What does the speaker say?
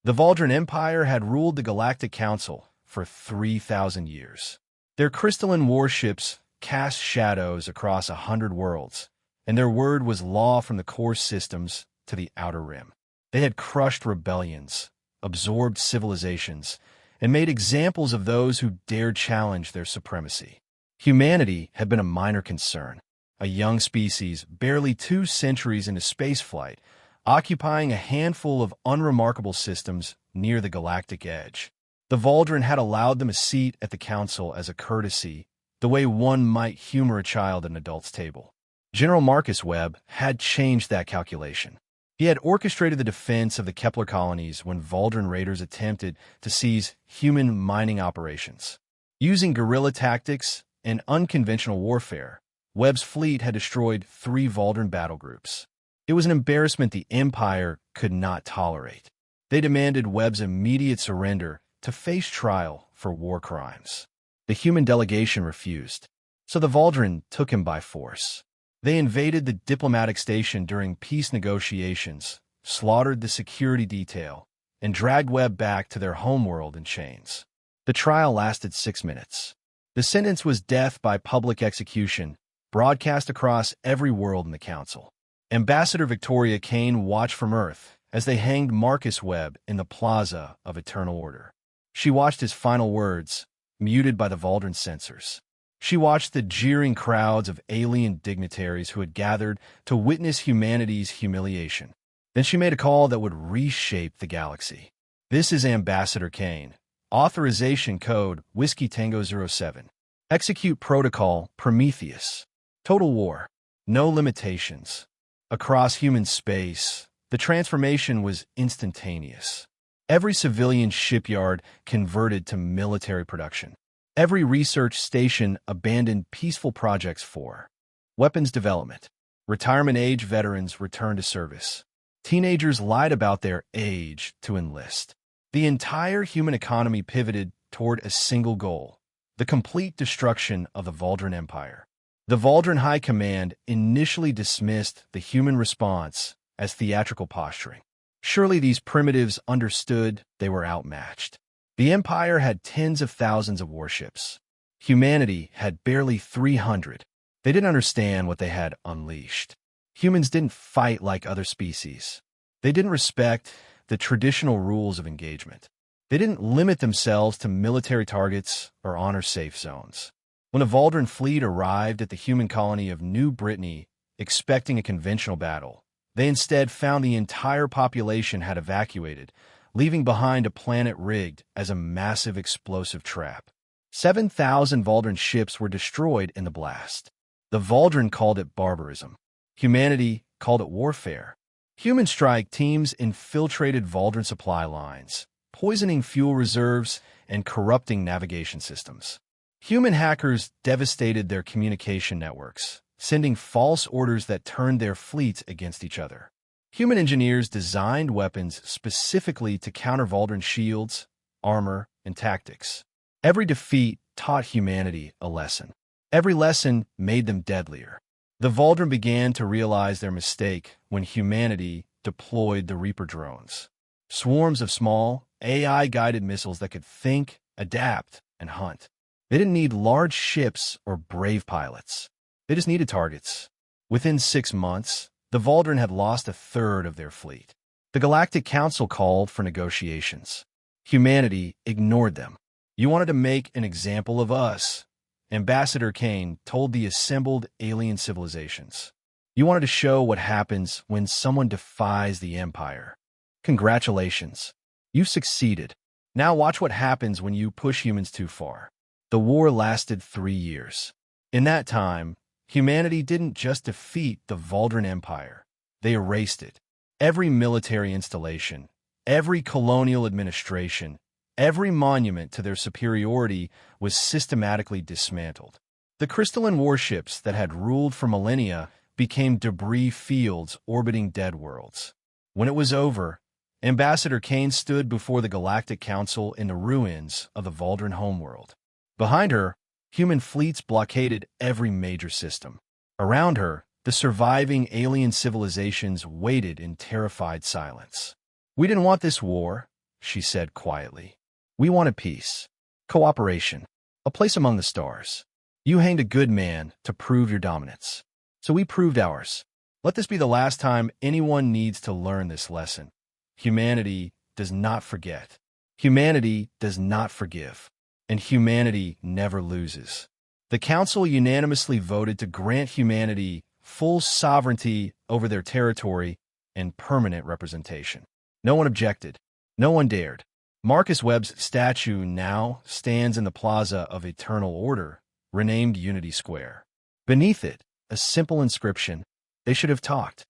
The Valdran Empire had ruled the Galactic Council for 3,000 years. Their crystalline warships cast shadows across 100 worlds, and their word was law from the core systems to the outer rim. They had crushed rebellions, absorbed civilizations, and made examples of those who dared challenge their supremacy. Humanity had been a minor concern, a young species barely 2 centuries into spaceflight, occupying a handful of unremarkable systems near the galactic edge. The Valdran had allowed them a seat at the council as a courtesy, the way one might humor a child at an adult's table. General Marcus Webb had changed that calculation. He had orchestrated the defense of the Kepler colonies when Valdran raiders attempted to seize human mining operations. Using guerrilla tactics and unconventional warfare, Webb's fleet had destroyed 3 Valdran battle groups. It was an embarrassment the Empire could not tolerate. They demanded Webb's immediate surrender to face trial for war crimes. The human delegation refused, so the Valdran took him by force. They invaded the diplomatic station during peace negotiations, slaughtered the security detail, and dragged Webb back to their homeworld in chains. The trial lasted 6 minutes. The sentence was death by public execution, broadcast across every world in the council. Ambassador Victoria Kane watched from Earth as they hanged Marcus Webb in the Plaza of Eternal Order. She watched his final words, muted by the Valdran censors. She watched the jeering crowds of alien dignitaries who had gathered to witness humanity's humiliation. Then she made a call that would reshape the galaxy. This is Ambassador Kane. Authorization code Whiskey Tango 07. Execute protocol Prometheus. Total war. No limitations. Across human space, the transformation was instantaneous. Every civilian shipyard converted to military production. Every research station abandoned peaceful projects for weapons development. Retirement age veterans returned to service. Teenagers lied about their age to enlist. The entire human economy pivoted toward a single goal: the complete destruction of the Valdran Empire. The Valdran High Command initially dismissed the human response as theatrical posturing. Surely these primitives understood they were outmatched. The Empire had tens of thousands of warships. Humanity had barely 300. They didn't understand what they had unleashed. Humans didn't fight like other species. They didn't respect the traditional rules of engagement. They didn't limit themselves to military targets or honor safe zones. When a Valdran fleet arrived at the human colony of New Brittany expecting a conventional battle, they instead found the entire population had evacuated, leaving behind a planet rigged as a massive explosive trap. 7,000 Valdran ships were destroyed in the blast. The Valdran called it barbarism. Humanity called it warfare. Human strike teams infiltrated Valdran supply lines, poisoning fuel reserves and corrupting navigation systems. Human hackers devastated their communication networks, sending false orders that turned their fleets against each other. Human engineers designed weapons specifically to counter Valdran shields, armor, and tactics. Every defeat taught humanity a lesson. Every lesson made them deadlier. The Valdran began to realize their mistake when humanity deployed the Reaper drones. Swarms of small, AI-guided missiles that could think, adapt, and hunt. They didn't need large ships or brave pilots. They just needed targets. Within 6 months, the Valdran had lost a third of their fleet. The Galactic Council called for negotiations. Humanity ignored them. "You wanted to make an example of us," Ambassador Kane told the assembled alien civilizations. "You wanted to show what happens when someone defies the Empire. Congratulations. You've succeeded. Now watch what happens when you push humans too far." The war lasted 3 years. In that time, humanity didn't just defeat the Valdran Empire. They erased it. Every military installation, every colonial administration, every monument to their superiority was systematically dismantled. The crystalline warships that had ruled for millennia became debris fields orbiting dead worlds. When it was over, Ambassador Kane stood before the Galactic Council in the ruins of the Valdran homeworld. Behind her, human fleets blockaded every major system. Around her, the surviving alien civilizations waited in terrified silence. "We didn't want this war," she said quietly. We wanted peace, cooperation, a place among the stars. You hanged a good man to prove your dominance. So we proved ours. Let this be the last time anyone needs to learn this lesson. Humanity does not forget. Humanity does not forgive. And humanity never loses. The Council unanimously voted to grant humanity full sovereignty over their territory and permanent representation. No one objected. No one dared. Marcus Webb's statue now stands in the Plaza of Eternal Order, renamed Unity Square. Beneath it, a simple inscription: they should have talked.